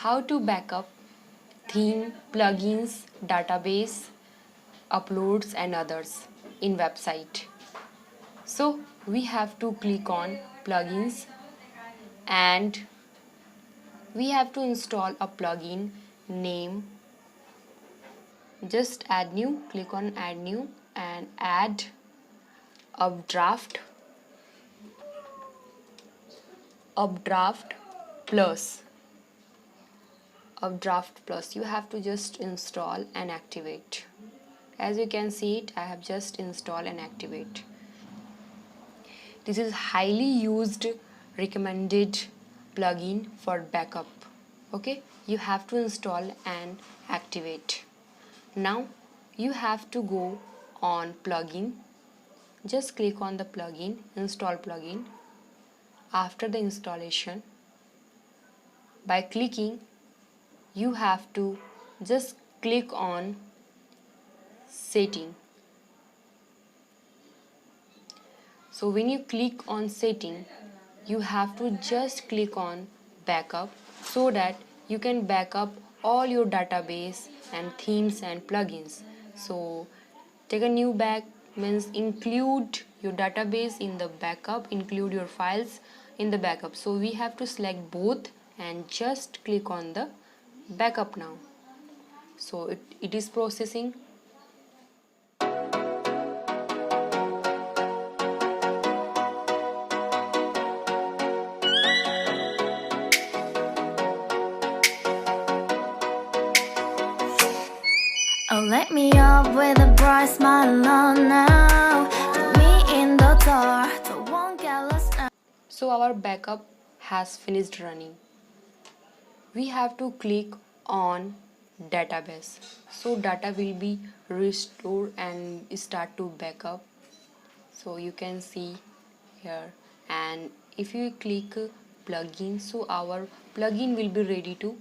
how to backup theme, plugins, database, uploads and others in website. So we have to click on plugins and we have to install a plugin name. Just add new, click on add new and add updraft plus updraft plus. You have to just install and activate. As you can see it, I have just installed and activate. This is highly used recommended plugin for backup. Okay, you have to install and activate. Now you have to go on plugin. Just click on the plugin, install plugin. After the installation, by clicking, you have to just click on setting. So when you click on setting, you have to just click on backup so that you can backup all your database and themes and plugins. So take a new back means include your database in the backup, include your files in the backup. So we have to select both and just click on the backup now. So it is processing. Oh, let me up with a bright smile on now. Put me in the dark, so won't get lost now. So our backup has finished running. We have to click on database. So data will be restored and start to backup. So you can see here, and if you click plugin, so our plugin will be ready to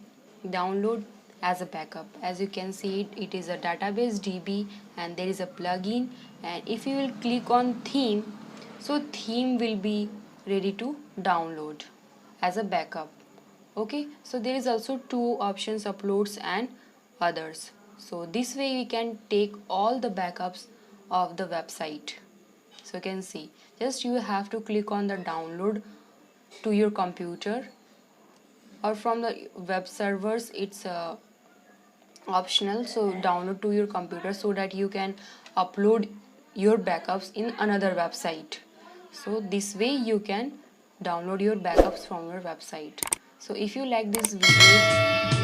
download as a backup. As you can see it is a database DB and there is a plugin, and if you will click on theme, so theme will be ready to download as a backup. Okay, so there is also two options, uploads and others. So this way we can take all the backups of the website. So you can see, just you have to click on the download to your computer, or from the web servers it's optional, so download to your computer so that you can upload your backups in another website. So this way you can download your backups from your website. So if you like this video,